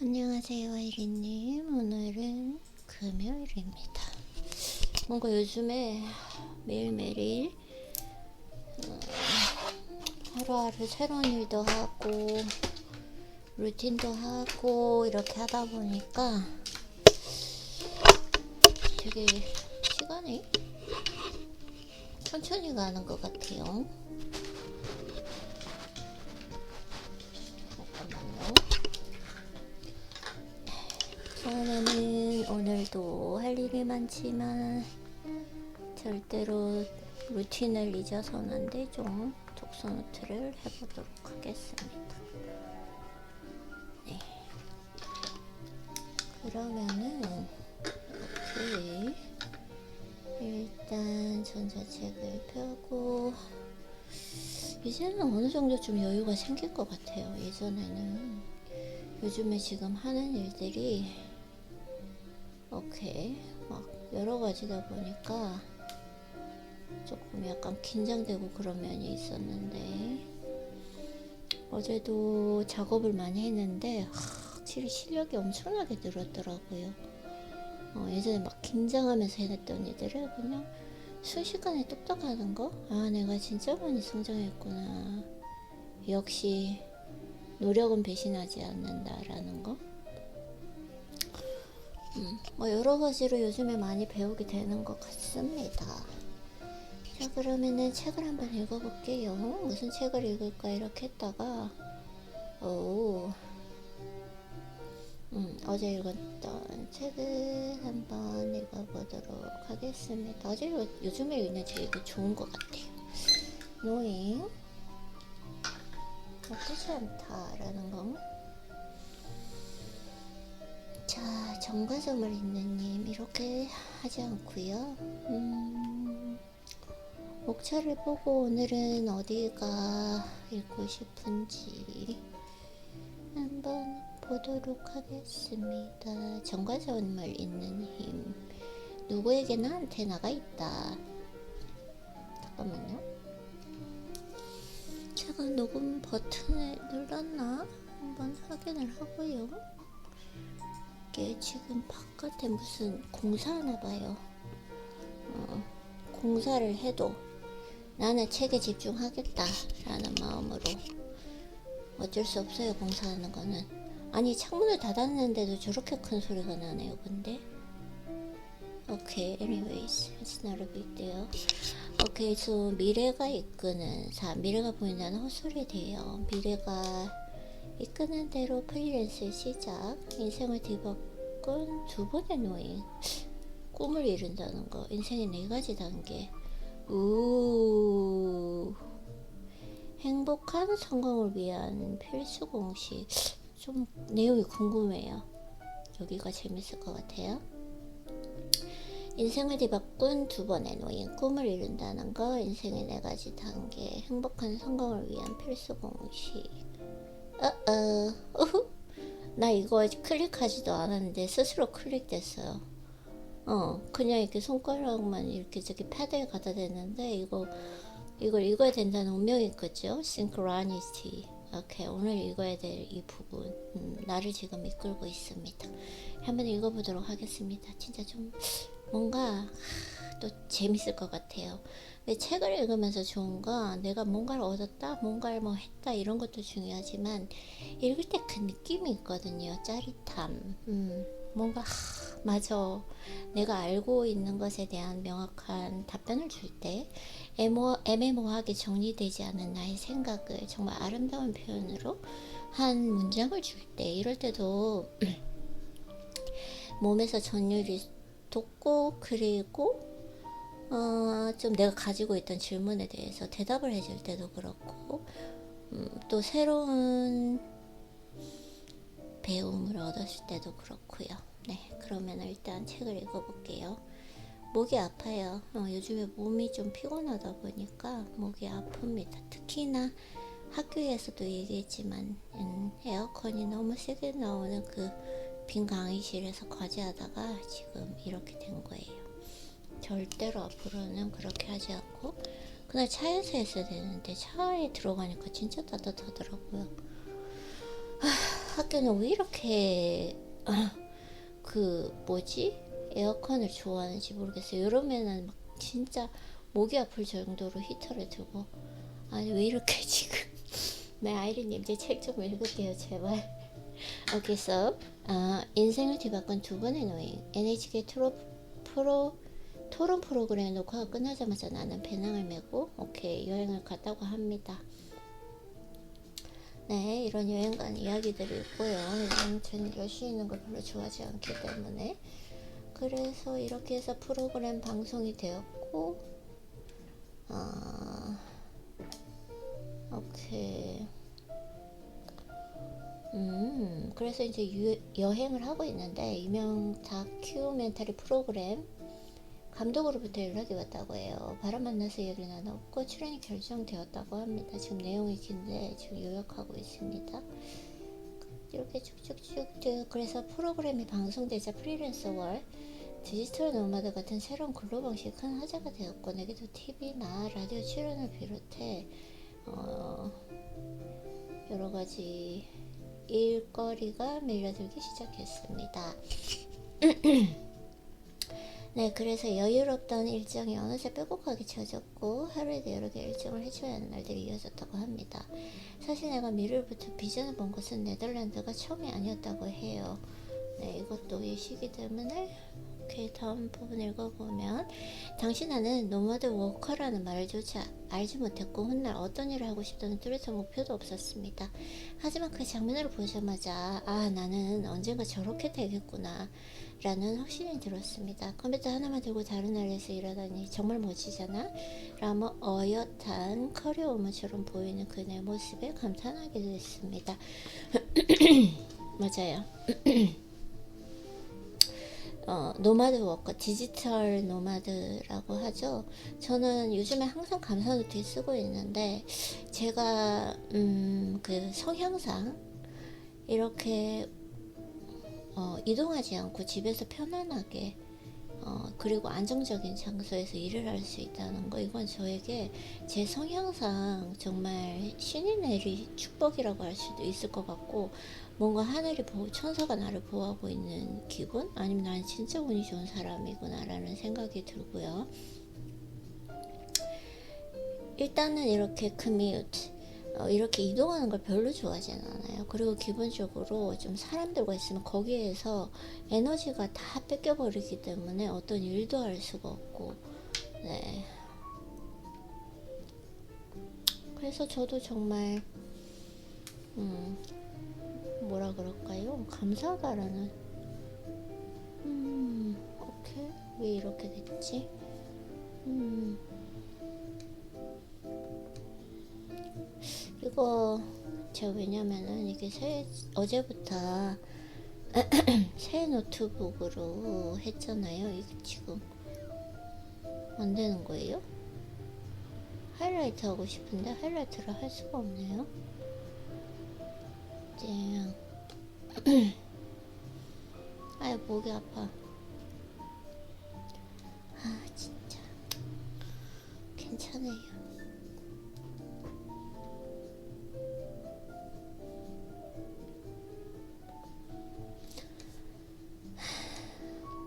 안녕하세요, 아이리님. 오늘은 금요일입니다. 뭔가 요즘에 매일매일 하루하루 새로운 일도 하고 루틴도 하고 이렇게 하다 보니까 되게 시간이 천천히 가는 것 같아요. 잠깐만요. 처음에는 오늘도 할 일이 많지만 절대로 루틴을 잊어서는 안 되죠. 독서 노트를 해보도록 하겠습니다. 네. 그러면은 이렇게 일단 전자책을 펴고 이제는 어느 정도 좀 여유가 생길 것 같아요. 예전에는 요즘에 지금 하는 일들이 막 여러 가지다 보니까 조금 약간 긴장되고 그런 면이 있었는데 어제도 작업을 많이 했는데 확실히 실력이 엄청나게 늘었더라고요. 예전에 막 긴장하면서 해냈던 일들을 그냥 순식간에 뚝딱 하는 거? 내가 진짜 많이 성장했구나. 역시 노력은 배신하지 않는다라는 거. 여러 가지로 요즘에 많이 배우게 되는 것 같습니다. 자, 그러면은 책을 한번 읽어볼게요. 무슨 책을 읽을까 이렇게 했다가 어제 읽었던 책을 한번 읽어보도록 하겠습니다. 요즘에 읽는 책이 좋은 것 같아요. 노잉 나쁘지 않다라는 거. 자, 정과점을 읽는 님 이렇게 하지 않고요. 목차를 보고 오늘은 어디가 읽고 싶은지 한번 보도록 하겠습니다. 정과점을 읽는 힘. 누구에게나 안테나가 있다. 잠깐만요. 제가 녹음 버튼을 눌렀나? 한번 확인을 하고요. 이게 지금 바깥에 무슨 공사하나 봐요. 공사를 해도 나는 책에 집중하겠다 라는 마음으로 어쩔 수 없어요. 공사하는 거는. 아니, 창문을 닫았는데도 저렇게 큰 소리가 나네요. 근데 anyways, it's not a big deal. so 미래가 이끄는 미래가 보인다는 헛소리돼요. 미래가 이끄는 대로 프리랜스 시작. 인생을 뒤바꾼 두 번의 노인. 꿈을 이룬다는 거. 인생의 4가지 단계. 행복한 성공을 위한 필수 공식. 좀 내용이 궁금해요. 여기가 재밌을 것 같아요. 인생을 뒤바꾼 두 번의 노인. 꿈을 이룬다는 거. 인생의 4가지 단계. 행복한 성공을 위한 필수 공식. 나 이거 클릭하지도 않았는데 스스로 클릭됐어요. 그냥 이렇게 손가락만 이렇게 저기 패드에 갖다 댔는데 이걸 읽어야 된다는 운명이 있겠죠? Synchronicity. 오늘 읽어야 될 이 부분 나를 지금 이끌고 있습니다. 한번 읽어보도록 하겠습니다. 진짜 좀 뭔가 또 재밌을 것 같아요. 근데 책을 읽으면서 좋은 건 내가 뭔가를 얻었다, 뭔가를 뭐 했다 이런 것도 중요하지만 읽을 때 그 느낌이 있거든요. 짜릿함. 뭔가 맞아. 내가 알고 있는 것에 대한 명확한 답변을 줄 때 애매모호하게 정리되지 않은 나의 생각을 정말 아름다운 표현으로 한 문장을 줄 때 이럴 때도 몸에서 전율이 돋고 그리고 좀 내가 가지고 있던 질문에 대해서 대답을 해줄 때도 그렇고 또 새로운 배움을 얻었을 때도 그렇고요. 네, 그러면 일단 책을 읽어볼게요. 목이 아파요. 요즘에 몸이 좀 피곤하다 보니까 목이 아픕니다. 특히나 학교에서도 얘기했지만 에어컨이 너무 세게 나오는 그 빈 강의실에서 과제하다가 지금 이렇게 된 거예요. 절대로 앞으로는 그렇게 하지 않고 그날 차에서 했어야 되는데 차에 들어가니까 진짜 따뜻하더라고요. 때는 왜 이렇게 그 뭐지? 에어컨을 좋아하는지 모르겠어요. 여름에는 막 진짜 목이 아플 정도로 히터를 두고. 아니 왜 이렇게 지금. 네, 아이린님 제 책 좀 읽을게요 제발. 오케이, so 인생을 뒤바꾼 두 번의 노인. NHK 토론 프로그램 녹화가 끝나자마자 나는 배낭을 메고 오케이 여행을 갔다고 합니다. 네, 이런 여행 간 이야기들이 있고요. 저는 열심히 있는 걸 별로 좋아하지 않기 때문에. 그래서 이렇게 해서 프로그램 방송이 되었고, 오케이. 그래서 이제 여행을 하고 있는데, 유명 다큐멘터리 프로그램 감독으로부터 연락이 왔다고 해요. 바람 만나서 이야기를 나눴고 출연이 결정되었다고 합니다. 지금 내용이 긴데 지금 요약하고 있습니다. 이렇게 쭉쭉쭉. 그래서 프로그램이 방송되자 프리랜서 월, 디지털 노마드 같은 새로운 근로 방식이 큰 화제가 되었고 내게도 TV나 라디오 출연을 비롯해 여러 가지 일거리가 밀려들기 시작했습니다. 네, 그래서 여유롭던 일정이 어느새 빼곡하게 채워졌고 하루에도 여러 개 일정을 해줘야 하는 날들이 이어졌다고 합니다. 사실 내가 미래로부터 비전을 본 것은 네덜란드가 처음이 아니었다고 해요. 네, 이것도 이 시기 때문에. 오케이, 다음 부분 읽어보면 당시 나는 노마드 워커라는 말조차 알지 못했고 훗날 어떤 일을 하고 싶다는 뚜렷한 목표도 없었습니다. 하지만 그 장면을 보자마자 나는 언젠가 저렇게 되겠구나 라는 확신이 들었습니다. 컴퓨터 하나만 들고 다른 나라에서 일하다니 정말 멋지잖아 라며 어엿한 커리어 우먼처럼 보이는 그의 모습에 감탄하게 됐습니다. 맞아요. 노마드 워커, 디지털 노마드라고 하죠. 저는 요즘에 항상 감사 노트 쓰고 있는데 제가 그 성향상 이렇게 이동하지 않고 집에서 편안하게 그리고 안정적인 장소에서 일을 할 수 있다는 거, 이건 저에게 제 성향상 정말 신이 내린 축복이라고 할 수도 있을 것 같고, 뭔가 하늘이 천사가 나를 보호하고 있는 기분? 아니면 나는 진짜 운이 좋은 사람이구나 라는 생각이 들고요. 일단은 이렇게 커뮤트, 이렇게 이동하는 걸 별로 좋아하진 않아요. 그리고 기본적으로 좀 사람들과 있으면 거기에서 에너지가 다 뺏겨버리기 때문에 어떤 일도 할 수가 없고, 네. 그래서 저도 정말 뭐라 그럴까요? 감사하다라는. 오케이, 왜 이렇게 됐지? 이거 제가 왜냐면은 이게 어제부터 새 노트북으로 했잖아요. 이게 지금 안 되는 거예요? 하이라이트 하고 싶은데 하이라이트를 할 수가 없네요. 아유, 목이 아파. 진짜 괜찮아요.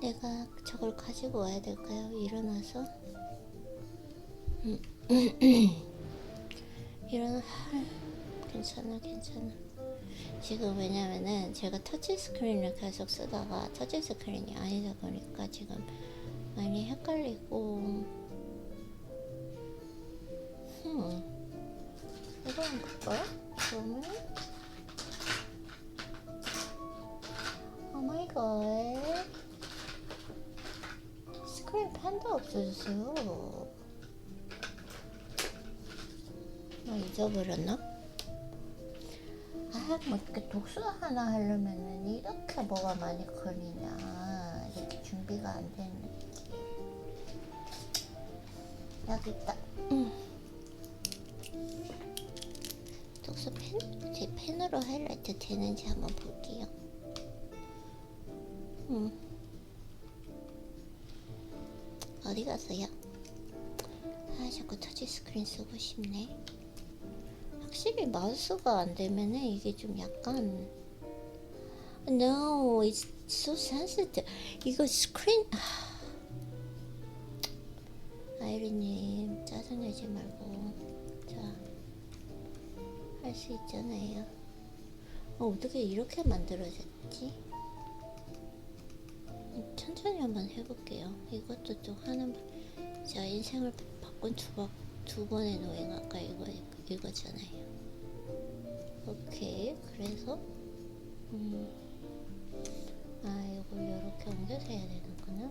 내가 저걸 가지고 와야 될까요? 일어나서? 괜찮아. 지금 왜냐면은 제가 터치 스크린을 계속 쓰다가 터치 스크린이 아니다 보니까 지금 많이 헷갈리고. 이거 안 볼까요? 그러면 오마이갓, 스크린 펜도 없어졌어요. 잊어버렸나? 뭐 이렇게 독서 하나 하려면은 이렇게 뭐가 많이 걸리냐, 이렇게 준비가 안 되는 느낌. 여기 있다. 독서 펜? 제 펜으로 하이라이트 되는지 한번 볼게요. 어디 갔어요? 자꾸 터치 스크린 쓰고 싶네. 확실히 마우스가 안 되면은 이게 좀 약간 No, it's so sensitive. 이거 스크린 아이리님 짜증내지 말고 자 할 수 있잖아요. 어떻게 이렇게 만들어졌지? 천천히 한번 해볼게요. 이것도 또 하는 자 인생을 바꾼 두 번의 노예가 아까 이거잖아요. 오케이 그래서 이걸 이렇게 옮겨서 해야 되는구나.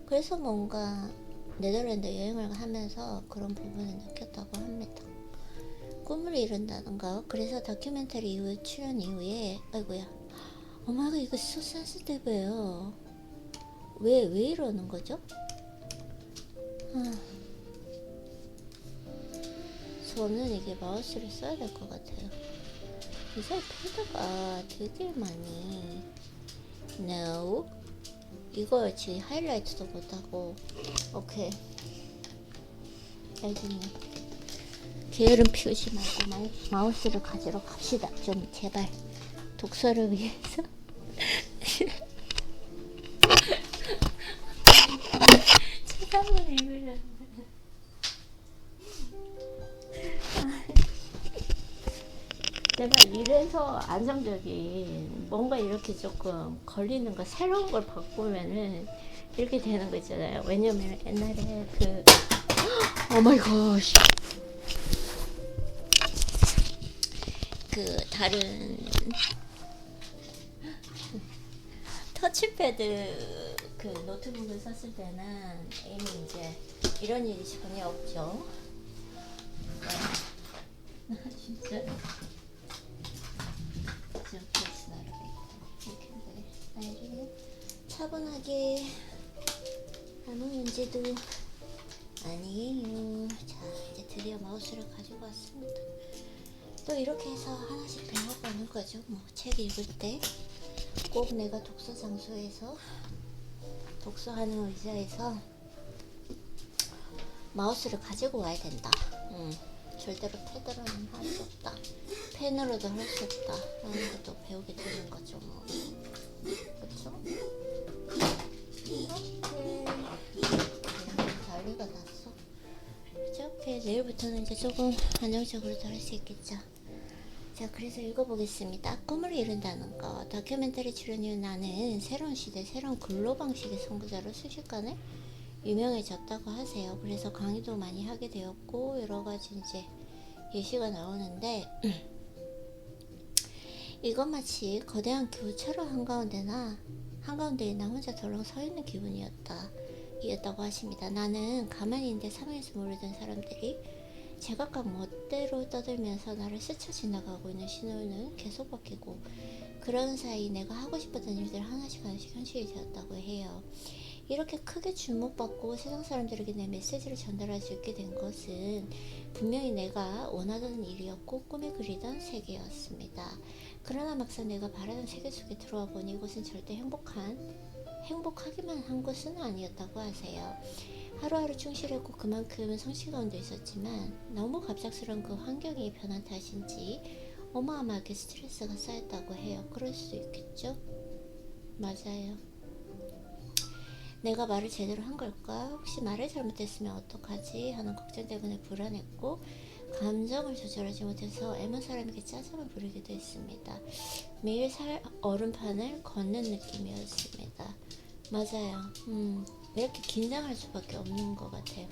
그래서 뭔가 네덜란드 여행을 하면서 그런 부분을 느꼈다고 합니다. 꿈을 이룬다던가. 그래서 다큐멘터리 이후 출연 이후에 아이고야 오마이갓 이거 so sensitive예요. 왜 이러는 거죠? 저는 이게 마우스를 써야 될 것 같아요. 이제 패드가 되게 많이 No 이거 지금 하이라이트도 못하고 오케이 알겠네. 게으름 피우지 말고 마우스를 가지러 갑시다. 좀 제발 독서를 위해서 책 한번 읽으려고 내가 이래서 안정적인 뭔가 이렇게 조금 걸리는 거 새로운 걸 바꾸면은 이렇게 되는 거 있잖아요. 왜냐면 옛날에 오마이갓 다른 터치패드 노트북을 썼을 때는 이미 이제 이런 일이 전혀 없죠. 진짜 차분하게 아무 문제도 아니에요. 자 이제 드디어 마우스를 가지고 왔습니다. 또 이렇게 해서 하나씩 배워보는 거죠. 뭐 책 읽을 때 꼭 내가 독서 장소에서 독서하는 의자에서 마우스를 가지고 와야 된다. 절대로 패드로는 할 수 없다. 펜으로도 할 수 없다. 라는 것도 배우게 되는 거죠. 뭐. 그쵸? 이렇게 난리가 났어. 이렇게 내일부터는 이제 조금 안정적으로 할 수 있겠죠. 자 그래서 읽어보겠습니다. 꿈을 이룬다는 거. 다큐멘터리 출연 이후 나는 새로운 시대 새로운 근로 방식의 선구자로 순식간에 유명해졌다고 하세요. 그래서 강의도 많이 하게 되었고 여러가지 이제 예시가 나오는데 이건 마치 거대한 교차로 한가운데에 나 혼자 덜렁 서있는 기분이었다고 하십니다. 나는 가만히 있는데 사방에서 몰려든 사람들이 제각각 멋대로 떠들면서 나를 스쳐 지나가고 있는 신호는 계속 바뀌고 그런 사이 내가 하고 싶었던 일들 하나씩 현실이 되었다고 해요. 이렇게 크게 주목받고 세상 사람들에게 내 메시지를 전달할 수 있게 된 것은 분명히 내가 원하던 일이었고 꿈에 그리던 세계였습니다. 그러나 막상 내가 바라던 세계 속에 들어와 보니 이곳은 절대 행복하기만 한 곳은 아니었다고 하세요. 하루하루 충실했고 그만큼 성취 가운데 있었지만 너무 갑작스러운 그 환경이 변한 탓인지 어마어마하게 스트레스가 쌓였다고 해요. 그럴 수도 있겠죠? 맞아요. 내가 말을 제대로 한 걸까? 혹시 말을 잘못했으면 어떡하지? 하는 걱정 때문에 불안했고 감정을 조절하지 못해서 애먼 사람에게 짜증을 부리기도 했습니다. 매일 얼음판을 걷는 느낌이었습니다. 맞아요. 이렇게 긴장할 수밖에 없는 것 같아요.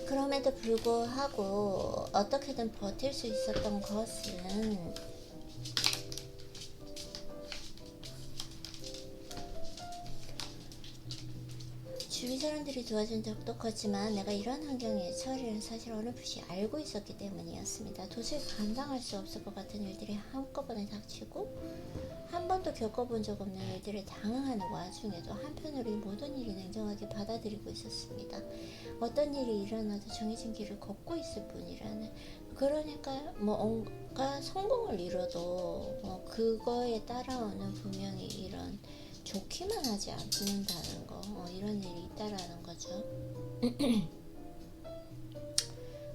그럼에도 불구하고 어떻게든 버틸 수 있었던 것은 주위 사람들이 도와준 적도 컸지만 내가 이런 환경에 처하리라는 사실을 어렴풋이 알고 있었기 때문이었습니다. 도저히 감당할 수 없을 것 같은 일들이 한꺼번에 닥치고 한 번도 겪어본 적 없는 일들을 당황하는 와중에도 한편으로 이 모든 일을 냉정하게 받아들이고 있었습니다. 어떤 일이 일어나도 정해진 길을 걷고 있을 뿐이라는. 그러니까 뭔가 성공을 이뤄도 그거에 따라오는 분명히 이런 좋기만 하지 않는다는 거, 이런 일이 있다라는 거죠.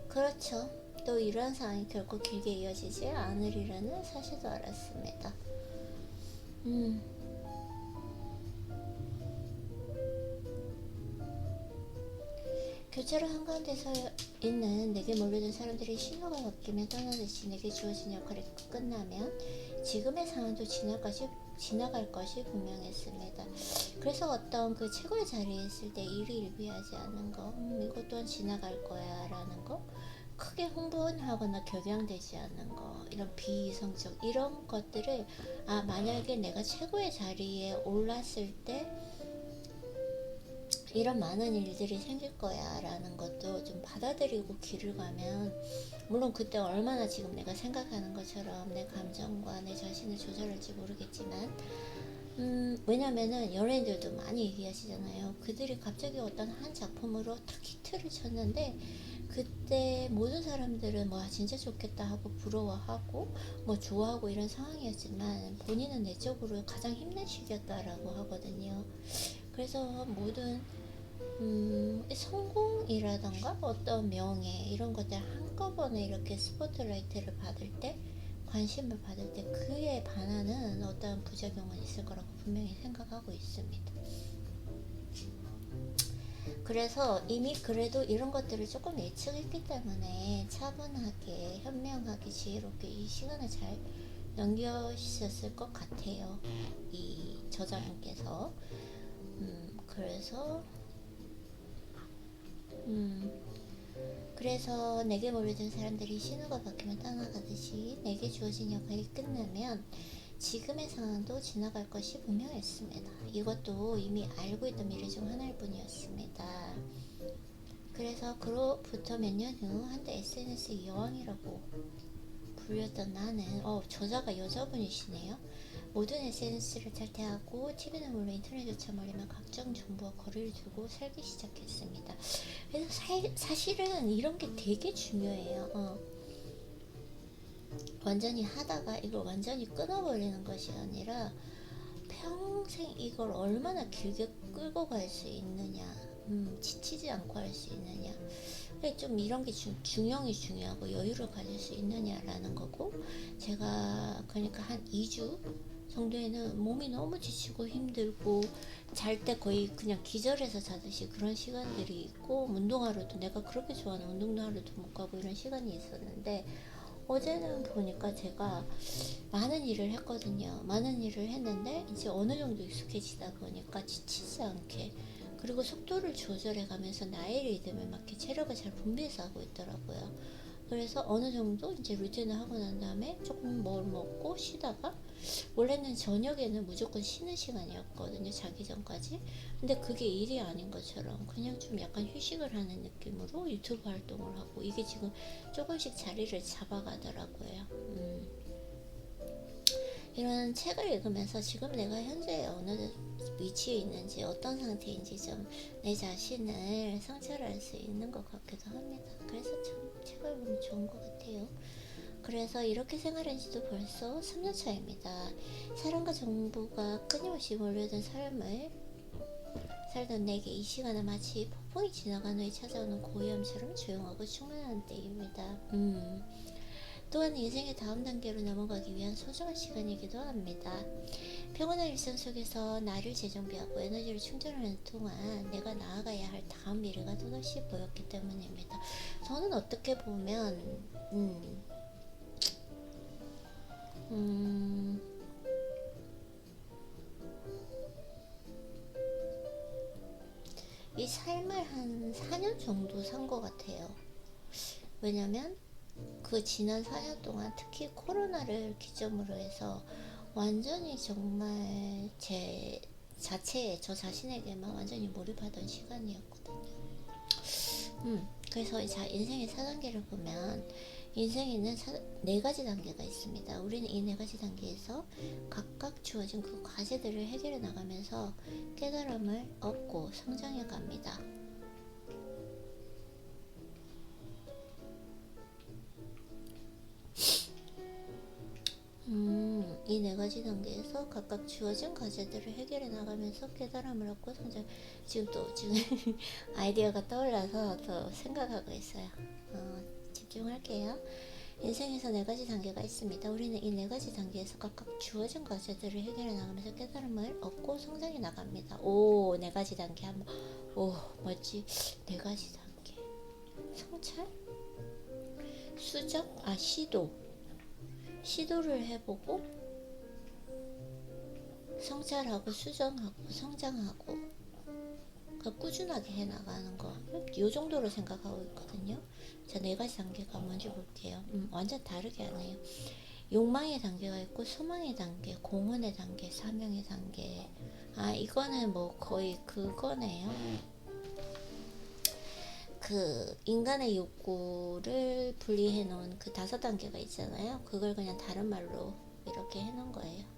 그렇죠. 또 이러한 상황이 결코 길게 이어지지 않으리라는 사실도 알았습니다. 교차로 한가운데서 있는 내게 몰려든 사람들이 신호가 바뀌면 떠나듯이 내게 주어진 역할이 끝나면 지금의 상황도 지나갈 것이 분명했습니다. 그래서 어떤 그 최고의 자리에 있을 때 일이 일비하지 않는 거, 이것 또한 지나갈 거야 라는 거, 크게 흥분하거나 격양되지 않는 거, 이런 비이성적 이런 것들을 만약에 내가 최고의 자리에 올랐을 때 이런 많은 일들이 생길 거야 라는 것도 좀 받아들이고 길을 가면, 물론 그때 얼마나 지금 내가 생각하는 것처럼 내 감정과 내 자신을 조절할지 모르겠지만, 왜냐면은 연예인들도 많이 얘기하시잖아요. 그들이 갑자기 어떤 한 작품으로 탁 히트를 쳤는데 그때 모든 사람들은 뭐 진짜 좋겠다 하고 부러워하고 뭐 좋아하고 이런 상황이었지만 본인은 내적으로 가장 힘든 시기였다라고 하거든요. 그래서 모든 성공이라던가 어떤 명예 이런 것들 한꺼번에 이렇게 스포트라이트를 받을 때, 관심을 받을 때 그에 반하는 어떤 부작용은 있을 거라고 분명히 생각하고 있습니다. 그래서 이미 그래도 이런 것들을 조금 예측했기 때문에 차분하게 현명하게 지혜롭게 이 시간을 잘 넘겨주셨을 것 같아요, 이 저자분께서. 그래서 내게 몰려든 사람들이 신호가 바뀌면 떠나가듯이 내게 주어진 역할이 끝나면 지금의 상황도 지나갈 것이 분명했습니다. 이것도 이미 알고 있던 미래 중 하나일 뿐이었습니다. 그래서 그로부터 몇 년 후 한때 SNS 여왕이라고 불렸던 나는, 저자가 여자분이시네요. 모든 SNS를 탈퇴하고 TV는 물론 인터넷조차 멀리면 각종 정보와 거리를 두고 살기 시작했습니다. 그래서 사실은 이런 게 되게 중요해요. 완전히 하다가 이걸 완전히 끊어버리는 것이 아니라 평생 이걸 얼마나 길게 끌고 갈 수 있느냐, 지치지 않고 할 수 있느냐, 좀 이런 게 중형이 중요하고 여유를 가질 수 있느냐라는 거고, 제가 그러니까 한 2주 정도에는 몸이 너무 지치고 힘들고 잘 때 거의 그냥 기절해서 자듯이 그런 시간들이 있고, 운동하러도 내가 그렇게 좋아하는 운동도 하러도 못 가고 이런 시간이 있었는데, 어제는 보니까 제가 많은 일을 했거든요. 많은 일을 했는데 이제 어느 정도 익숙해지다 보니까 지치지 않게, 그리고 속도를 조절해 가면서 나의 리듬에 맞게 체력을 잘 분배해서 하고 있더라고요. 그래서 어느 정도 이제 루틴을 하고 난 다음에 조금 뭘 먹고 쉬다가, 원래는 저녁에는 무조건 쉬는 시간이었거든요, 자기 전까지. 근데 그게 일이 아닌 것처럼 그냥 좀 약간 휴식을 하는 느낌으로 유튜브 활동을 하고, 이게 지금 조금씩 자리를 잡아가더라고요. 이런 책을 읽으면서 지금 내가 현재 어느 위치에 있는지, 어떤 상태인지 좀 내 자신을 성찰할 수 있는 것 같기도 합니다. 그래서 참 책을 보면 좋은 것 같아요. 그래서 이렇게 생활한 지도 벌써 3년 차입니다. 사랑과 정보가 끊임없이 몰려든 삶을 살던 내게 이 시간은 마치 폭풍이 지나간 후에 찾아오는 고요함처럼 조용하고 충만한 때입니다. 또한 인생의 다음 단계로 넘어가기 위한 소중한 시간이기도 합니다. 평온한 일상 속에서 나를 재정비하고 에너지를 충전하는 동안 내가 나아가야 할 다음 미래가 또다시 보였기 때문입니다. 저는 어떻게 보면 이 삶을 한 4년 정도 산 것 같아요. 왜냐면 그 지난 4년 동안 특히 코로나를 기점으로 해서 완전히 정말 제 자체에, 저 자신에게만 완전히 몰입하던 시간이었거든요. 그래서 인생의 4단계를 보면, 인생에는 4가지 단계가 있습니다. 우리는 이 4가지 단계에서 각각 주어진 그 과제들을 해결해 나가면서 깨달음을 얻고 성장해 갑니다. 이 네 가지 단계에서 각각 주어진 과제들을 해결해 나가면서 깨달음을 얻고 성장. 지금 아이디어가 떠올라서 더 생각하고 있어요. 집중할게요. 인생에서 네 가지 단계가 있습니다. 우리는 이 네 가지 단계에서 각각 주어진 과제들을 해결해 나가면서 깨달음을 얻고 성장해 나갑니다. 오, 네 가지 단계 한번. 오, 뭐지? 네 가지 단계. 성찰? 수정? 시도를 해보고 성찰하고 수정하고 성장하고 꾸준하게 해나가는 거, 이 정도로 생각하고 있거든요. 자, 네 가지 단계가 뭔지 볼게요. 완전 다르게 하네요. 욕망의 단계가 있고 소망의 단계, 공헌의 단계, 사명의 단계. 이거는 뭐 거의 그거네요. 그 인간의 욕구를 분리해 놓은 그 5단계가 있잖아요. 그걸 그냥 다른 말로 이렇게 해 놓은 거예요.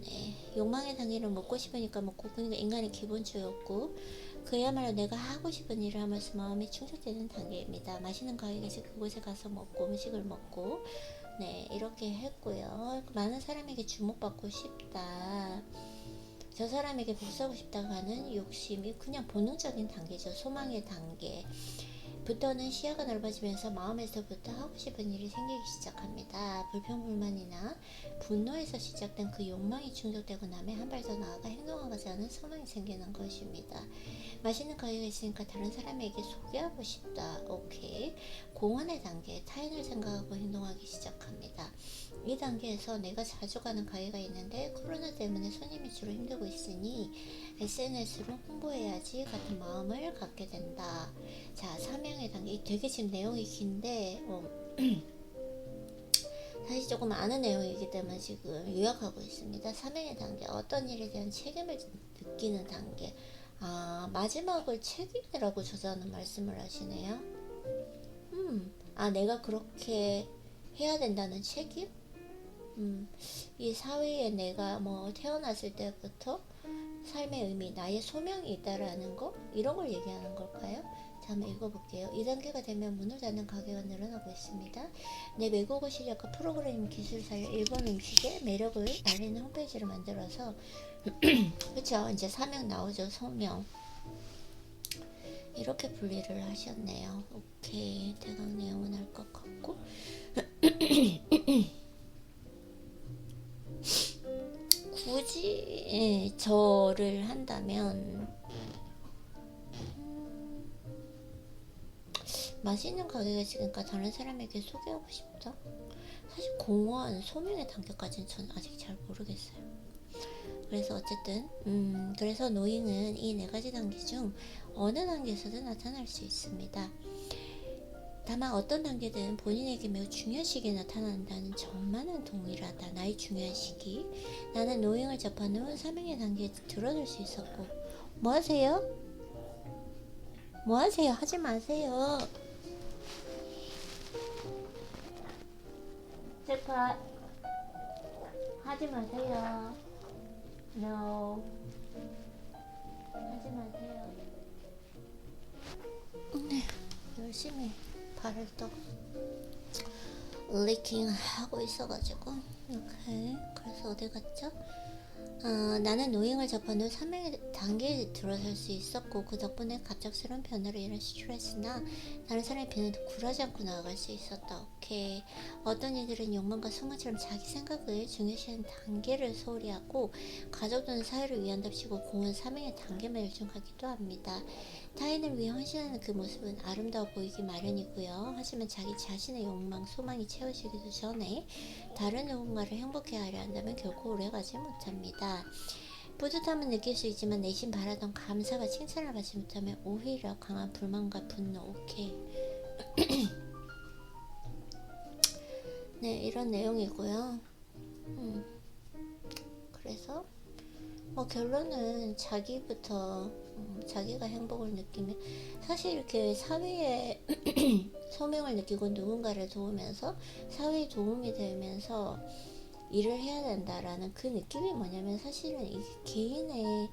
네, 욕망의 단계를 먹고 싶으니까 먹고, 그러니까 인간의 기본적 욕구, 그야말로 내가 하고 싶은 일을 하면서 마음이 충족되는 단계입니다. 맛있는 가게에서 그곳에 가서 먹고 음식을 먹고, 네, 이렇게 했고요. 많은 사람에게 주목받고 싶다, 저 사람에게 복수하고 싶다고 하는 욕심이 그냥 본능적인 단계죠. 소망의 단계 부터는 시야가 넓어지면서 마음에서부터 하고 싶은 일이 생기기 시작합니다. 불평불만이나 분노에서 시작된 그 욕망이 충족되고 나면 한 발 더 나아가 행동하고자 하는 소망이 생기는 것입니다. 맛있는 가게가 있으니까 다른 사람에게 소개하고 싶다. 오케이. 공헌의 단계, 타인을 생각하고 행동하기 시작합니다. 이 단계에서 내가 자주 가는 가게가 있는데 코로나 때문에 손님이 주로 힘들고 있으니 SNS로 홍보해야지 같은 마음을 갖게 된다. 자, 사명의 단계. 되게 지금 내용이 긴데 사실 조금 아는 내용이기 때문에 지금 요약하고 있습니다. 사명의 단계. 어떤 일에 대한 책임을 느끼는 단계. 마지막을 책임이라고 저자는 말씀을 하시네요. 내가 그렇게 해야 된다는 책임? 이 사회에 내가 뭐 태어났을 때부터 삶의 의미, 나의 소명이 있다라는 거, 이런 걸 얘기하는 걸까요? 자, 한번 읽어볼게요. 이 단계가 되면 문을 닫는 가게가 늘어나고 있습니다. 내 외국어 실력과 프로그래밍 기술 사이 일본 음식의 매력을 알리는 홈페이지를 만들어서 그쵸, 이제 사명 나오죠. 소명. 이렇게 분리를 하셨네요. 오케이, 대강 내용은 알 것 같고 굳이 저를 한다면 맛있는 가게가 있으니까 다른 사람에게 소개하고 싶다. 사실 공헌, 소명의 단계까지는 저는 아직 잘 모르겠어요. 그래서 어쨌든 그래서 노잉은 이 네 가지 단계 중 어느 단계에서든 나타날 수 있습니다. 다만 어떤 단계든 본인에게 매우 중요한 시기에 나타난다는 점만은 동일하다. 나의 중요한 시기. 나는 노잉을 접한 후 사명의 단계에 들어들 수 있었고. 뭐하세요? 뭐하세요? 하지 마세요. 제파 하지 마세요. No. 하지 마세요. 네, 열심히 발을 또 리킹 하고 있어가지고. 오케이. 그래서 어디 갔죠? 나는 노잉을 접한 후 3명의 단계에 들어설 수 있었고 그 덕분에 갑작스러운 변화로 인한 스트레스나 다른 사람의 변화도 굴하지 않고 나아갈 수 있었다. 오케이. 어떤 이들은 욕망과 소망처럼 자기 생각을 중요시하는 단계를 소홀히 하고 가족 또는 사회를 위한답시고 공헌 3명의 단계만 열중하기도 합니다. 타인을 위해 헌신하는 그 모습은 아름다워 보이기 마련이고요. 하지만 자기 자신의 욕망, 소망이 채워지기도 전에 다른 누군가를 행복해 하려 한다면 결코 오래가지 못합니다. 뿌듯함은 느낄 수 있지만 내심 바라던 감사와 칭찬을 받지 못하면 오히려 강한 불만과 분노. 오케이. 네, 이런 내용이고요. 그래서 결론은 자기부터 자기가 행복을 느끼면 사실 이렇게 사회에 소명을 느끼고 누군가를 도우면서 사회에 도움이 되면서 일을 해야 된다라는 그 느낌이 뭐냐면 사실은 이 개인의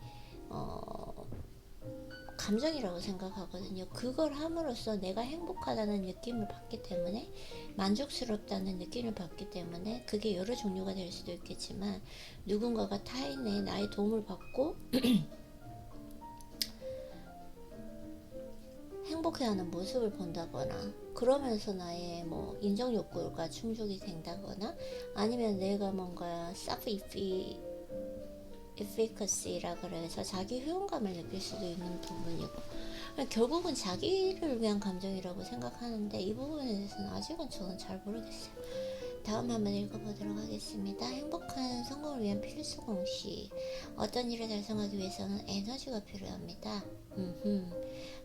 감정이라고 생각하거든요. 그걸 함으로써 내가 행복하다는 느낌을 받기 때문에, 만족스럽다는 느낌을 받기 때문에, 그게 여러 종류가 될 수도 있겠지만, 누군가가 타인의 나의 도움을 받고 행복해하는 모습을 본다거나, 그러면서 나의 뭐 인정 욕구가 충족이 된다거나, 아니면 내가 뭔가 efficacy라 그래서 자기 효용감을 느낄 수도 있는 부분이고, 결국은 자기를 위한 감정이라고 생각하는데, 이 부분에 대해서는 아직은 저는 잘 모르겠어요. 다음 한번 읽어보도록 하겠습니다. 행복한 성공을 위한 필수 공식. 어떤 일을 달성하기 위해서는 에너지가 필요합니다.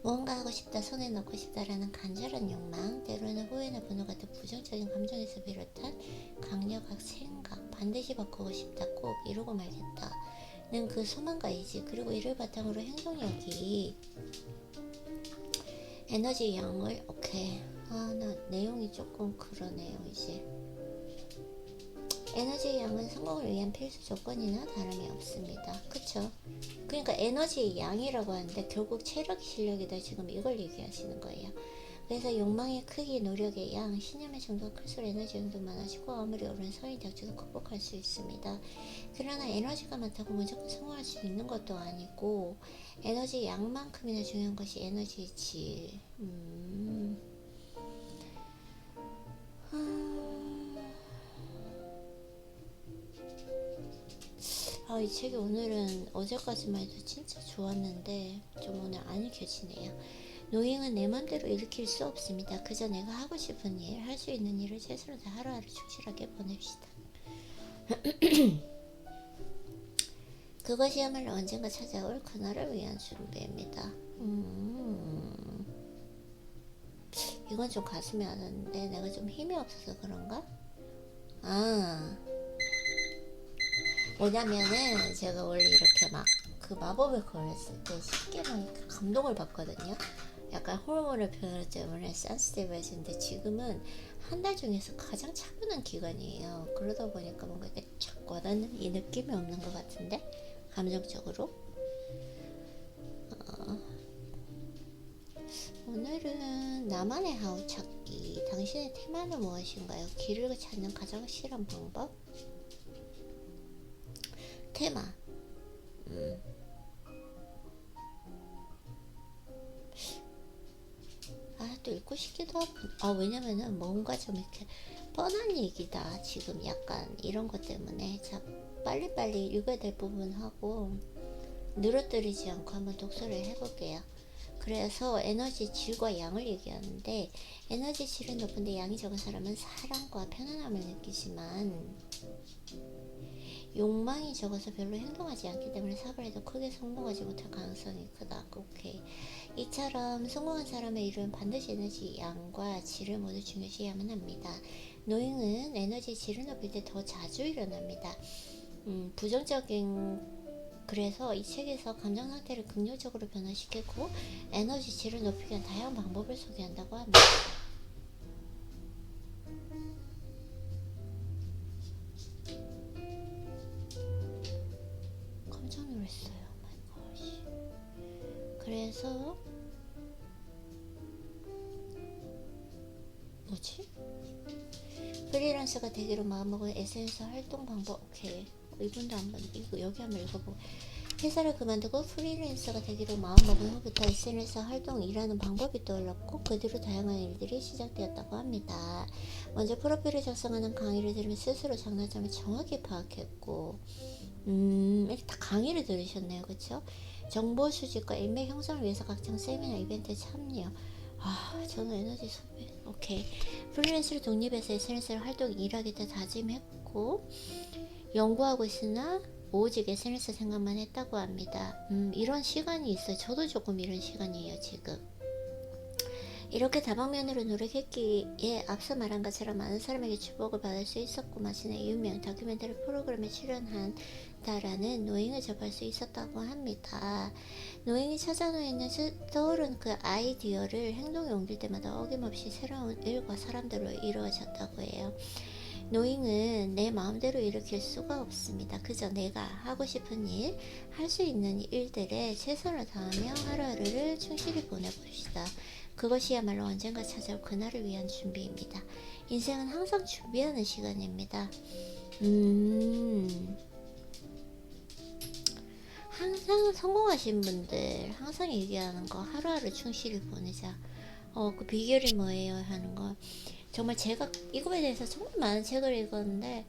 뭔가 하고 싶다, 손에 넣고 싶다라는 간절한 욕망, 때로는 후회나 분노 같은 부정적인 감정에서 비롯한 강력한 생각, 반드시 바꾸고 싶다, 꼭 이루고 말겠다는 그 소망과 의지, 그리고 이를 바탕으로 행동력이 에너지 양을, 오케이. 나 내용이 조금 그러네요. 이제 에너지의 양은 성공을 위한 필수 조건이나 다름이 없습니다. 그쵸? 그러니까 에너지의 양이라고 하는데 결국 체력이 실력이다, 지금 이걸 얘기하시는 거예요. 그래서 욕망의 크기, 노력의 양, 신념의 정도가 클수록 에너지 양도 많아지고, 아무리 어려운 상황이 닥쳐도 극복할 수 있습니다. 그러나 에너지가 많다고 무조건 성공할 수 있는 것도 아니고, 에너지 양만큼이나 중요한 것이 에너지의 질. 이 책이 오늘은 어제까지만 해도 진짜 좋았는데 좀 오늘 안 읽혀지네요. 노행은 내 맘대로 일으킬 수 없습니다. 그저 내가 하고 싶은 일, 할 수 있는 일을 최선을 다 하루하루 충실하게 보냅시다. 그것이야말로 언젠가 찾아올 그날을 위한 준비입니다. 이건 좀 가슴이 아팠는데 내가 좀 힘이 없어서 그런가? 뭐냐면은 제가 원래 이렇게 막 그 마법에 걸렸을 때 쉽게 막 감동을 받거든요. 약간 호르몬의 변화 때문에 센시티브해지는데, 지금은 한 달 중에서 가장 차분한 기간이에요. 그러다 보니까 뭔가 이렇게 쫙 와닿는 이 느낌이 없는 것 같은데, 감정적으로. 오늘은 나만의 하우 찾기. 당신의 테마는 무엇인가요? 길을 찾는 가장 실한 방법? 테마. 또 읽고 싶기도 하고, 왜냐면은 뭔가 좀 이렇게 뻔한 얘기다, 지금 약간 이런 것 때문에. 자, 빨리빨리 읽어야 될 부분하고 늘어뜨리지 않고 한번 독서를 해볼게요. 그래서 에너지 질과 양을 얘기하는데, 에너지 질은 높은데 양이 적은 사람은 사랑과 편안함을 느끼지만, 욕망이 적어서 별로 행동하지 않기 때문에 사업을 해도 크게 성공하지 못할 가능성이 크다. 오케이. 이처럼 성공한 사람의 일은 반드시 에너지 양과 질을 모두 중요시해야만 합니다. 노행은 에너지 질을 높일 때 더 자주 일어납니다. 부정적인, 그래서 이 책에서 감정 상태를 긍정적으로 변화시키고 에너지 질을 높이기 위한 다양한 방법을 소개한다고 합니다. 깜짝 놀랐어요. 마이 갓. 그래서 뭐지? 프리랜서가 되기로 마음먹은 SNS 활동 방법. 오케이. 이분도 한번 여기 한번 읽어보고. 회사를 그만두고 프리랜서가 되기로 마음먹은 후부터 SNS 활동이라는 방법이 떠올랐고, 그 뒤로 다양한 일들이 시작되었다고 합니다. 먼저 프로필을 작성하는 강의를 들으며 스스로 장단점을 정확히 파악했고, 이렇게 다 강의를 들으셨네요. 그쵸? 정보 수집과 인맥 형성을 위해서 각종 세미나 이벤트에 참여. 저는 에너지 소비. 오케이. 프리랜서를 독립해서 SNS 활동 일하겠다 다짐했고, 연구하고 있으나 오직 SNS 생각만 했다고 합니다. 이런 시간이 있어요. 저도 조금 이런 시간이에요, 지금. 이렇게 다방면으로 노력했기에 앞서 말한 것처럼 많은 사람에게 축복을 받을 수 있었고, 마침내 유명 다큐멘터리 프로그램에 출연한다라는 노행을 접할 수 있었다고 합니다. 노행이 찾아놓여 떠오른 그 아이디어를 행동에 옮길 때마다 어김없이 새로운 일과 사람들로 이루어졌다고 해요. 노잉은 내 마음대로 일으킬 수가 없습니다. 그저 내가 하고 싶은 일, 할 수 있는 일들에 최선을 다하며 하루하루를 충실히 보내봅시다. 그것이야말로 언젠가 찾아올 그날을 위한 준비입니다. 인생은 항상 준비하는 시간입니다. 항상 성공하신 분들 항상 얘기하는 거, 하루하루 충실히 보내자. 그 비결이 뭐예요 하는 거, 정말 제가 이거에 대해서 정말 많은 책을 읽었는데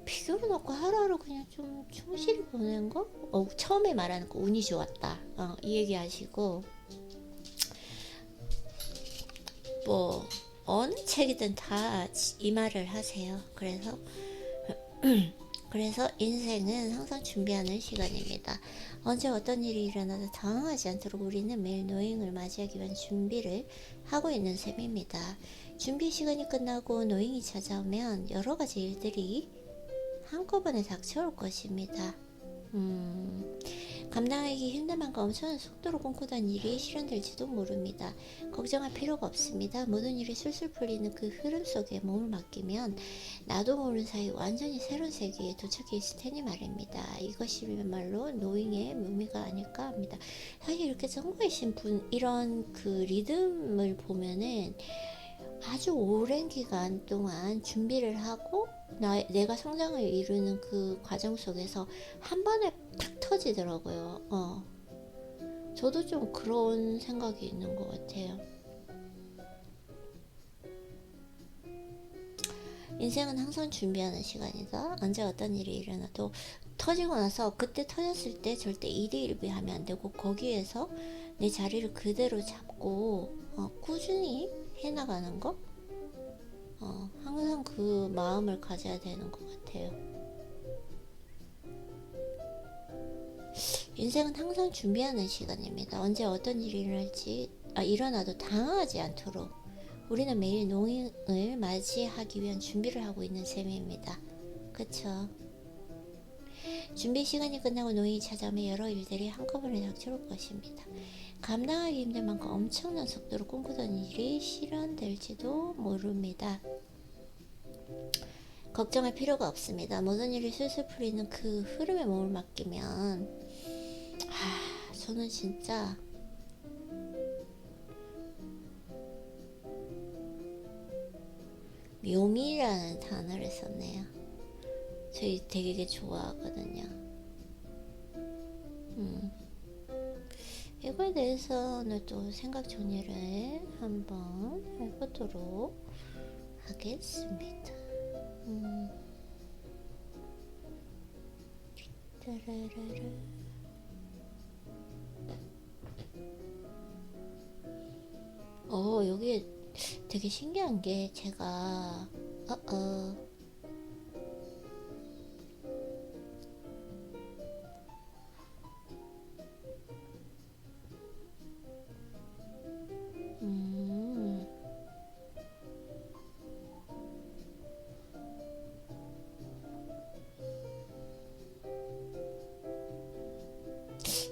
비결은 없고 하루하루 그냥 좀 충실히 보내는 거. 처음에 말하는 거 운이 좋았다, 이 얘기 하시고, 뭐 어느 책이든 다 이 말을 하세요. 그래서 인생은 항상 준비하는 시간입니다. 언제 어떤 일이 일어나도 당황하지 않도록 우리는 매일 노잉을 맞이하기 위한 준비를 하고 있는 셈입니다. 준비 시간이 끝나고 노잉이 찾아오면 여러 가지 일들이 한꺼번에 닥쳐올 것입니다. 감당하기 힘든 만큼 엄청난 속도로 꿈꾸던 일이 실현될지도 모릅니다. 걱정할 필요가 없습니다. 모든 일이 술술 풀리는 그 흐름 속에 몸을 맡기면 나도 모르는 사이 완전히 새로운 세계에 도착해 있을 테니 말입니다. 이것이야말로 노잉의 묘미가 아닐까 합니다. 사실 이렇게 성공하신 분, 이런 그 리듬을 보면은 아주 오랜 기간 동안 준비를 하고 내가 성장을 이루는 그 과정 속에서 한 번에 탁 터지더라고요. 저도 좀 그런 생각이 있는 것 같아요. 인생은 항상 준비하는 시간이다. 언제 어떤 일이 일어나도 터지고 나서 그때 터졌을 때 절대 일희일비하면 안 되고, 거기에서 내 자리를 그대로 잡고 꾸준히 해나가는 거, 항상 그 마음을 가져야 되는 것 같아요. 인생은 항상 준비하는 시간입니다. 언제 어떤 일이 일어나도 당황하지 않도록 우리는 매일 노잉을 맞이하기 위한 준비를 하고 있는 셈입니다. 그쵸? 준비 시간이 끝나고 노잉이 찾아오면 여러 일들이 한꺼번에 닥쳐올 것입니다. 감당하기 힘든 만큼 엄청난 속도로 꿈꾸던 일이 실현될지도 모릅니다. 걱정할 필요가 없습니다. 모든 일이 술술 풀리는 그 흐름에 몸을 맡기면, 저는 진짜 묘미라는 단어를 썼네요. 저희 되게 좋아하거든요. 이거에 대해서는 또 생각 정리를 한번 해보도록 하겠습니다. 여기 되게 신기한 게, 제가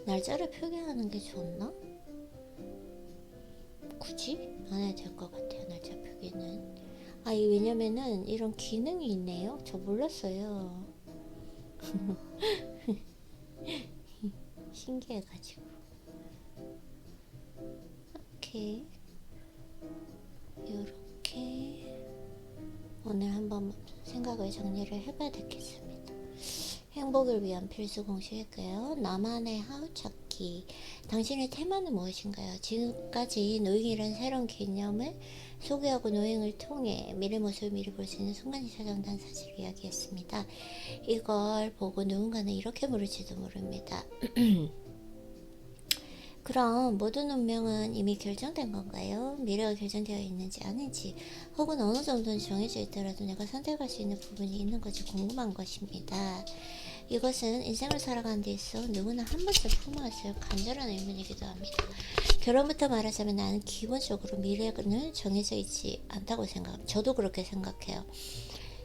날짜를 표기하는 게 좋나? 굳이 안 해도 될 것 같아요, 날짜 표기는. 왜냐면은 이런 기능이 있네요. 저 몰랐어요. 신기해가지고. 오케이, 요렇게 오늘 한번 생각을 정리를 해봐야 되겠습니다. 행복을 위한 필수 공식일까요? 나만의 하루 찾기. 당신의 테마는 무엇인가요? 지금까지 노잉이란 새로운 개념을 소개하고 노잉을 통해 미래 모습을 미리 볼 수 있는 순간이 찾아온다는 사실을 이야기했습니다. 이걸 보고 누군가는 이렇게 물을지도 모릅니다. 그럼 모든 운명은 이미 결정된 건가요? 미래가 결정되어 있는지 아닌지, 혹은 어느 정도는 정해져 있더라도 내가 선택할 수 있는 부분이 있는 건지 궁금한 것입니다. 이것은 인생을 살아가는 데 있어 누구나 한 번쯤 품어왔을 간절한 의문이기도 합니다. 결론부터 말하자면 나는 기본적으로 미래는 정해져 있지 않다고 생각합니다. 저도 그렇게 생각해요.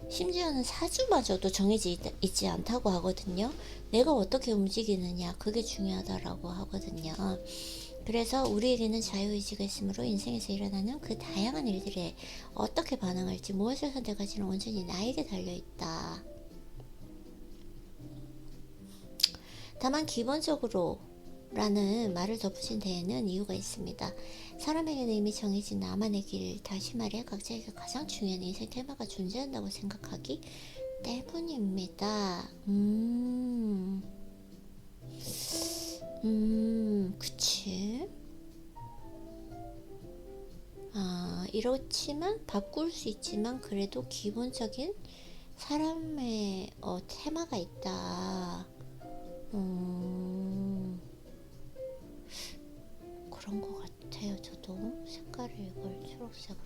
심지어는 사주마저도 정해져 있지 않다고 하거든요. 내가 어떻게 움직이느냐, 그게 중요하다라고 하거든요. 그래서 우리에게는 자유의지가 있으므로 인생에서 일어나는 그 다양한 일들에 어떻게 반응할지, 무엇을 선택할지는 온전히 나에게 달려있다. 다만 기본적으로 라는 말을 덧붙인 데에는 이유가 있습니다. 사람에게는 이미 정해진 나만의 길, 다시 말해 각자에게 가장 중요한 인생 테마가 존재한다고 생각하기 때문입니다. 그치? 이렇지만 바꿀 수 있지만 그래도 기본적인 사람의 테마가 있다. 그런 것 같아요. 저도 색깔을 이걸 초록색으로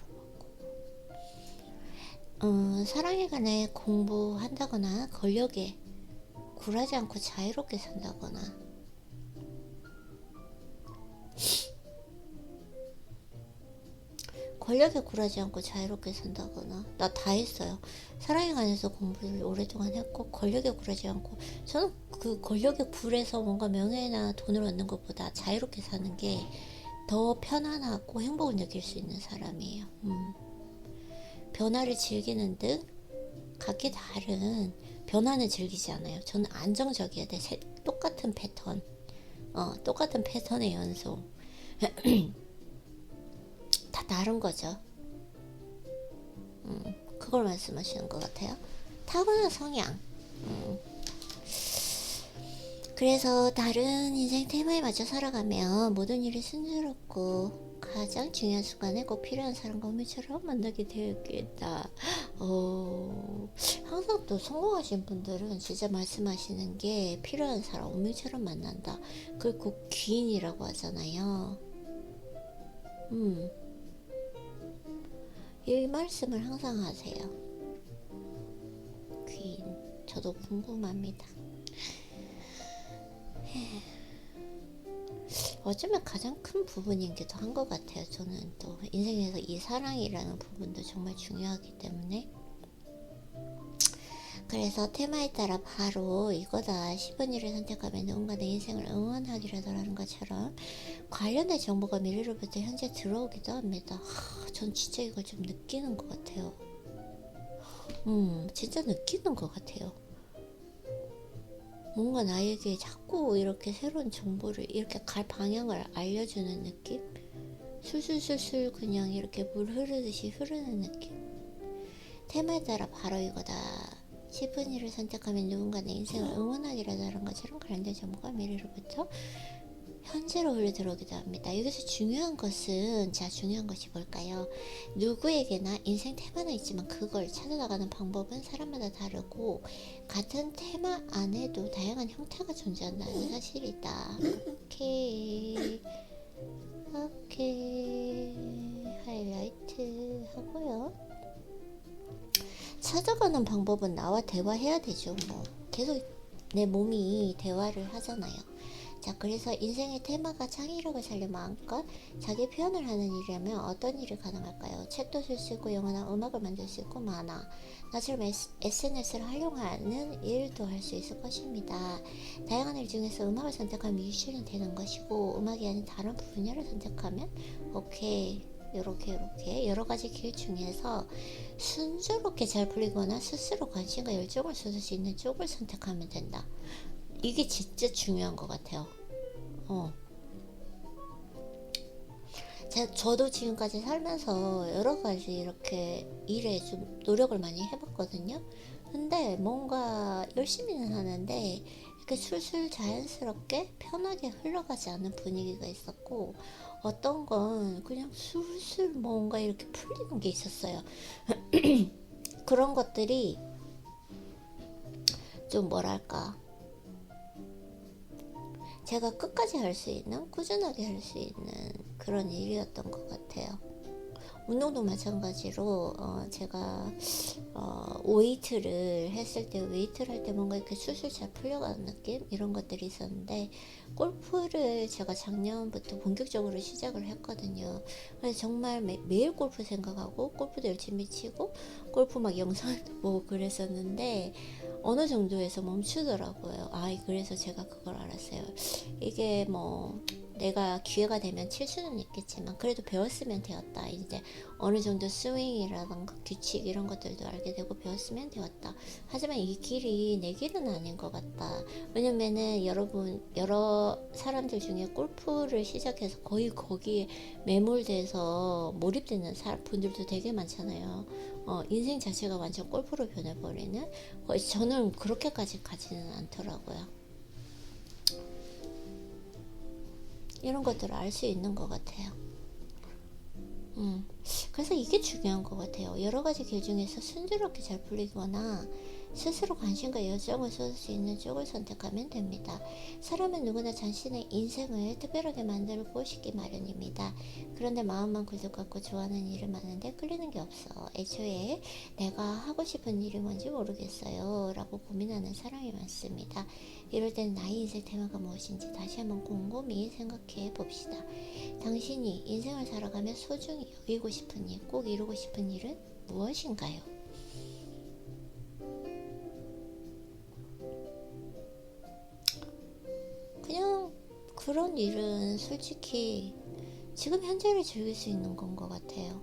바꾸고 사랑에 관해 공부한다거나 권력에 굴하지 않고 자유롭게 산다거나 권력에 굴하지 않고 자유롭게 산다거나 나 다 했어요. 사랑에 관해서 공부를 오랫동안 했고 권력에 굴하지 않고 저는 그 권력에 굴해서 뭔가 명예나 돈을 얻는 것보다 자유롭게 사는 게 더 편안하고 행복을 느낄 수 있는 사람이에요. 변화를 즐기는 듯 각기 다른 변화는 즐기지 않아요. 저는 안정적이어야 돼. 똑같은 패턴 똑같은 패턴의 연속 다 다른 거죠. 그걸 말씀하시는 것 같아요. 타고난 성향. 그래서 다른 인생 테마에 맞춰 살아가면 모든 일이 순조롭고 가장 중요한 순간에 꼭 필요한 사람과 운명처럼 만나게 되었겠다. 항상 또 성공하신 분들은 진짜 말씀하시는 게 필요한 사람 운명처럼 만난다. 그걸 꼭 귀인이라고 하잖아요. 이 말씀을 항상 하세요. 귀인. 저도 궁금합니다. 어쩌면 가장 큰 부분이기도 한 것 같아요. 저는 또 인생에서 이 사랑이라는 부분도 정말 중요하기 때문에 그래서 테마에 따라 바로 이거다 싶은 일을 선택하면 누군가 내 인생을 응원하기라도 하는 것처럼 관련된 정보가 미래로부터 현재 들어오기도 합니다. 전 진짜 이걸 좀 느끼는 것 같아요. 진짜 느끼는 것 같아요. 뭔가 나에게 자꾸 이렇게 새로운 정보를 이렇게 갈 방향을 알려주는 느낌? 술술술술 그냥 이렇게 물 흐르듯이 흐르는 느낌? 테마에 따라 바로 이거다 싶은 일을 선택하면 누군가 내 인생을 응원하기라도 하는 것처럼 관련된 정보가 미래로부터 현재로 흘러 들어오기도 합니다. 여기서 중요한 것은 중요한 것이 뭘까요? 누구에게나 인생 테마는 있지만 그걸 찾아나가는 방법은 사람마다 다르고 같은 테마 안에도 다양한 형태가 존재한다는 사실이다. 오케이 하이라이트 하고요. 찾아가는 방법은 나와 대화해야 되죠. 계속 내 몸이 대화를 하잖아요. 자, 그래서 인생의 테마가 창의력을 살려 마음껏 자기 표현을 하는 일이라면 어떤 일이 가능할까요? 책도 쓸 수 있고 영화나 음악을 만들 수 있고 만화, 나처럼 SNS를 활용하는 일도 할 수 있을 것입니다. 다양한 일 중에서 음악을 선택하면 뮤지션이 되는 것이고 음악이 아닌 다른 분야를 선택하면 이렇게 여러 가지 길 중에서 순조롭게 잘 풀리거나 스스로 관심과 열정을 쏟을 수 있는 쪽을 선택하면 된다. 이게 진짜 중요한 것 같아요. 저도 지금까지 살면서 여러 가지 이렇게 일에 좀 노력을 많이 해봤거든요. 근데 뭔가 열심히는 하는데 이렇게 술술 자연스럽게 편하게 흘러가지 않는 분위기가 있었고 어떤 건 그냥 술술 뭔가 이렇게 풀리는 게 있었어요. 그런 것들이 좀 뭐랄까 제가 끝까지 할 수 있는 꾸준하게 할 수 있는 그런 일이었던 것 같아요. 운동도 마찬가지로 제가 웨이트를 했을 때 웨이트를 할 때 뭔가 이렇게 술술 잘 풀려가는 느낌 이런 것들이 있었는데 골프를 제가 작년부터 본격적으로 시작을 했거든요. 그래서 정말 매일 골프 생각하고 골프도 열심히 치고 골프 막 영상도 보고 그랬었는데 어느 정도에서 멈추더라고요. 그래서 제가 그걸 알았어요. 이게 내가 기회가 되면 칠 수는 있겠지만 그래도 배웠으면 되었다. 이제 어느 정도 스윙이라던가 규칙 이런 것들도 알게 되고 배웠으면 되었다. 하지만 이 길이 내 길은 아닌 것 같다. 왜냐면은 여러 사람들 중에 골프를 시작해서 거의 거기에 매몰돼서 몰입되는 분들도 되게 많잖아요. 인생 자체가 완전 골프로 변해버리는. 저는 그렇게까지 가지는 않더라고요. 이런 것들을 알 수 있는 것 같아요. 그래서 이게 중요한 것 같아요. 여러 가지 길 중에서 순조롭게 잘 풀리거나 스스로 관심과 열정을 쏟을 수 있는 쪽을 선택하면 됩니다. 사람은 누구나 자신의 인생을 특별하게 만들고 싶기 마련입니다. 그런데 마음만 굴뚝 같고 좋아하는 일은 많은데 끌리는 게 없어. 애초에 내가 하고 싶은 일이 뭔지 모르겠어요 라고 고민하는 사람이 많습니다. 이럴 때는 나의 인생 테마가 무엇인지 다시 한번 곰곰이 생각해 봅시다. 당신이 인생을 살아가며 소중히 여기고 싶은 일, 꼭 이루고 싶은 일은 무엇인가요? 그냥 그런 일은 솔직히 지금 현재를 즐길 수 있는 건 것 같아요.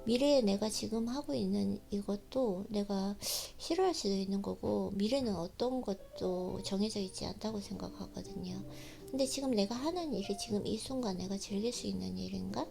미래에 내가 지금 하고 있는 이것도 내가 싫어할 수도 있는 거고, 미래는 어떤 것도 정해져 있지 않다고 생각하거든요. 근데 지금 내가 하는 일이 지금 이 순간 내가 즐길 수 있는 일인가?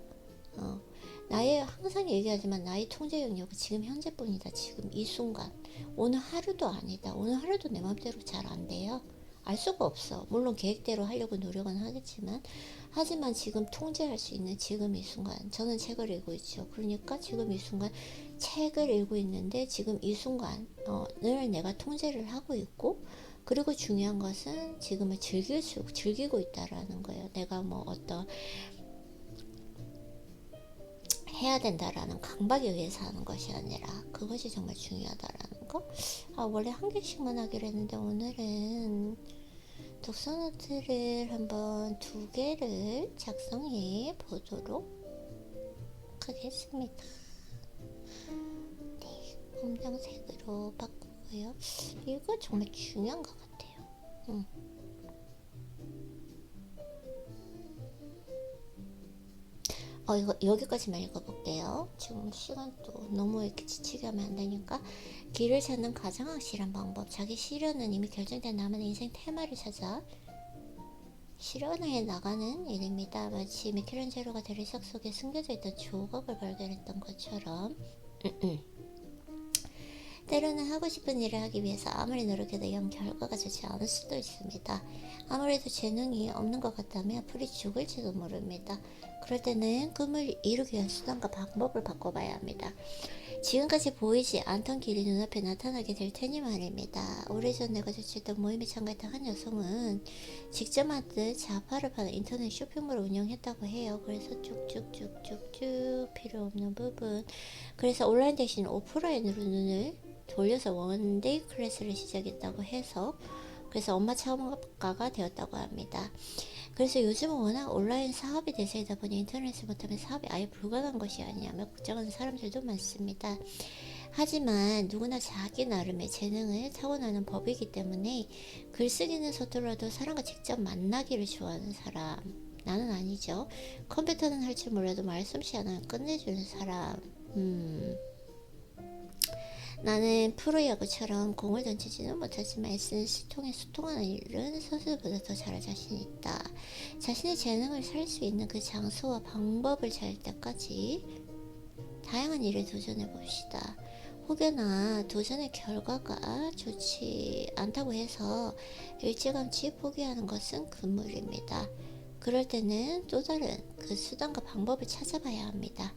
나의, 항상 얘기하지만 나의 통제 영역은 지금 현재뿐이다. 지금 이 순간. 오늘 하루도 아니다. 오늘 하루도 내 맘대로 잘 안 돼요. 알 수가 없어. 물론 계획대로 하려고 노력은 하겠지만, 하지만 지금 통제할 수 있는 지금 이 순간, 저는 책을 읽고 있죠. 그러니까 지금 이 순간 책을 읽고 있는데 지금 이 순간을 내가 통제를 하고 있고, 그리고 중요한 것은 지금을 즐기고 있다라는 거예요. 내가 뭐 어떤 해야 된다라는 강박에 의해서 하는 것이 아니라 그것이 정말 중요하다라는 거. 원래 한 개씩만 하기로 했는데 오늘은 독서노트를 한번 2개를 작성해 보도록 하겠습니다. 네, 검정색으로 바꾸고요. 이거 정말 중요한 것 같아요. 이거 여기까지만 읽어볼게요. 지금 시간도 너무 이렇게 지치게 하면 안 되니까. 길을 찾는 가장 확실한 방법. 자기 시련은 이미 결정된 나만의 인생 테마를 찾아 실현해 나가는 일입니다. 마치 미켈란젤로가 대리석 속에 숨겨져 있던 조각을 발견했던 것처럼. 때로는 하고 싶은 일을 하기 위해서 아무리 노력해도 영 결과가 좋지 않을 수도 있습니다. 아무래도 재능이 없는 것 같다면 풀이 죽을지도 모릅니다. 그럴 때는 꿈을 이루기 위한 수단과 방법을 바꿔봐야 합니다. 지금까지 보이지 않던 길이 눈앞에 나타나게 될 테니 말입니다. 오래전 내가 조치했던 모임에 참가했던 한 여성은 직접 만든 자파를 파는 인터넷 쇼핑몰을 운영했다고 해요. 그래서 쭉쭉쭉쭉쭉 필요 없는 부분, 그래서 온라인 대신 오프라인으로 눈을 돌려서 원데이 클래스를 시작했다고 해서, 그래서 엄마 차원가가 되었다고 합니다. 그래서 요즘은 워낙 온라인 사업이 대세이다 보니 인터넷을 못하면 사업이 아예 불가능한 것이 아니냐며 걱정하는 사람들도 많습니다. 하지만 누구나 자기 나름의 재능을 타고나는 법이기 때문에 글쓰기는 서툴러도 사람과 직접 만나기를 좋아하는 사람, 나는 아니죠. 컴퓨터는 할 줄 몰라도 말솜씨 하나는 끝내주는 사람. 나는 프로야구처럼 공을 던지지는 못하지만 SNS 통해 소통하는 일은 선수들보다 더 잘할 자신이 있다. 자신의 재능을 살 수 있는 그 장소와 방법을 찾을 때까지 다양한 일에 도전해 봅시다. 혹여나 도전의 결과가 좋지 않다고 해서 일찌감치 포기하는 것은 금물입니다. 그럴 때는 또 다른 그 수단과 방법을 찾아봐야 합니다.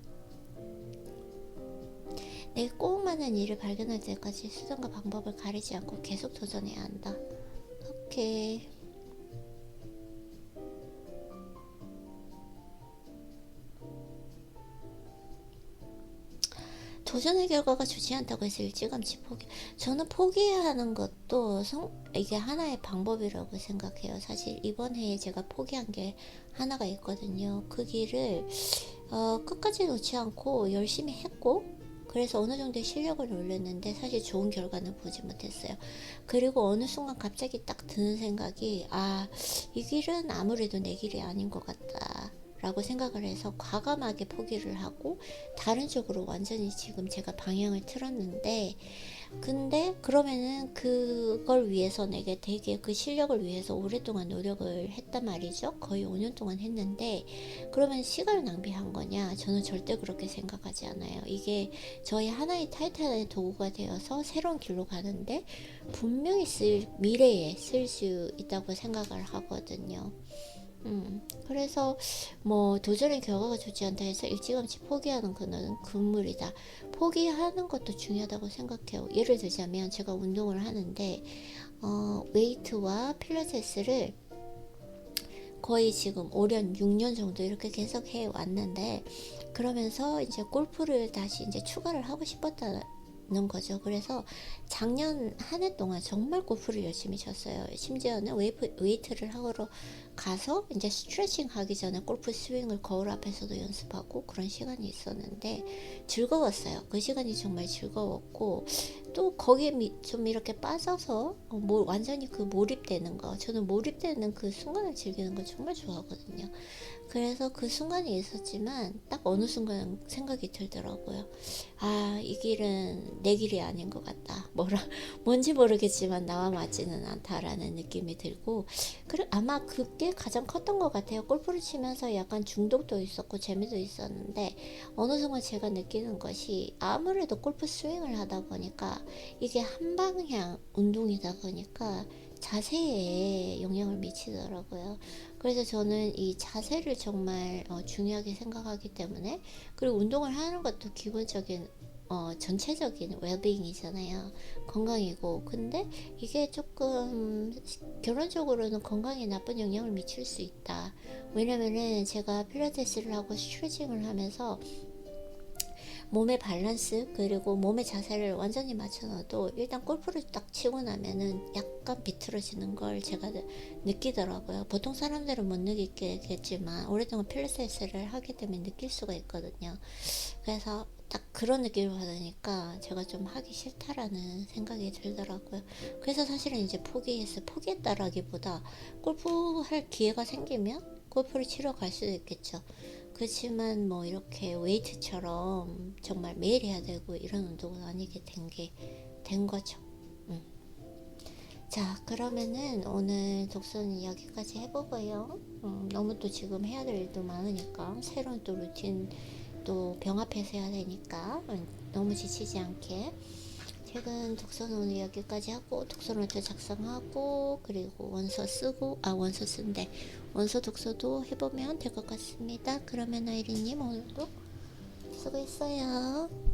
내가 꼭 맞는 일을 발견할 때까지 수단과 방법을 가리지 않고 계속 도전해야 한다. 오케이. 도전의 결과가 좋지 않다고 해서 일찌감치 포기. 저는 포기하는 것도 이게 하나의 방법이라고 생각해요. 사실 이번 해에 제가 포기한 게 하나가 있거든요. 그 길을 끝까지 놓지 않고 열심히 했고, 그래서 어느 정도 실력을 올렸는데 사실 좋은 결과는 보지 못했어요. 그리고 어느 순간 갑자기 딱 드는 생각이, 이 길은 아무래도 내 길이 아닌 것 같다 라고 생각을 해서 과감하게 포기를 하고 다른 쪽으로 완전히 지금 제가 방향을 틀었는데, 근데 그러면은 그걸 위해서 내가 되게 그 실력을 위해서 오랫동안 노력을 했단 말이죠. 거의 5년 동안 했는데, 그러면 시간을 낭비한 거냐? 저는 절대 그렇게 생각하지 않아요. 이게 저희 하나의 타이탄의 도구가 되어서 새로운 길로 가는데 분명히 미래에 쓸 수 있다고 생각을 하거든요. 그래서 뭐 도전의 결과가 좋지 않다 해서 일찌감치 포기하는 거는 금물이다. 포기하는 것도 중요하다고 생각해요. 예를 들자면 제가 운동을 하는데 웨이트와 필라테스를 거의 지금 5년, 6년 정도 이렇게 계속 해 왔는데, 그러면서 이제 골프를 다시 이제 추가를 하고 싶었다는 거죠. 그래서 작년 한 해 동안 정말 골프를 열심히 쳤어요. 심지어는 웨이트를 하러 가서 이제 스트레칭 하기 전에 골프 스윙을 거울 앞에서도 연습하고 그런 시간이 있었는데 즐거웠어요. 그 시간이 정말 즐거웠고, 또 거기에 좀 이렇게 빠져서 완전히 그 몰입되는 거, 저는 몰입되는 그 순간을 즐기는 걸 정말 좋아하거든요. 그래서 그 순간이 있었지만 딱 어느 순간 생각이 들더라고요. 이 길은 내 길이 아닌 것 같다. 뭔지 모르겠지만 나와 맞지는 않다라는 느낌이 들고, 그래 아마 그게 가장 컸던 것 같아요. 골프를 치면서 약간 중독도 있었고 재미도 있었는데, 어느 순간 제가 느끼는 것이 아무래도 골프 스윙을 하다 보니까 이게 한 방향 운동이다 보니까 자세에 영향을 미치더라고요. 그래서 저는 이 자세를 정말 중요하게 생각하기 때문에, 그리고 운동을 하는 것도 기본적인 전체적인 웰빙이잖아요. 건강이고. 근데 이게 조금 결론적으로는 건강에 나쁜 영향을 미칠 수 있다. 왜냐면은 제가 필라테스를 하고 스트레칭을 하면서 몸의 밸런스 그리고 몸의 자세를 완전히 맞춰놔도 일단 골프를 딱 치고 나면은 약간 비틀어지는 걸 제가 느끼더라고요. 보통 사람들은 못 느끼겠지만 오랫동안 필라테스를 하게 되면 느낄 수가 있거든요. 그래서 딱 그런 느낌을 받으니까 제가 좀 하기 싫다라는 생각이 들더라고요. 그래서 사실은 이제 포기했다라기보다 골프 할 기회가 생기면 골프를 치러 갈 수도 있겠죠. 그렇지만 뭐 이렇게 웨이트처럼 정말 매일 해야 되고 이런 운동은 아니게 된 거죠. 자, 그러면은 오늘 독서는 여기까지 해보고요. 너무 또 지금 해야 될 일도 많으니까, 새로운 또 루틴 또 병합해서 해야 되니까 너무 지치지 않게 최근 독서는 오늘 여기까지 하고, 독서노트 작성하고, 그리고 원서 독서도 해보면 될 것 같습니다. 그러면 아이린님 오늘도 수고했어요.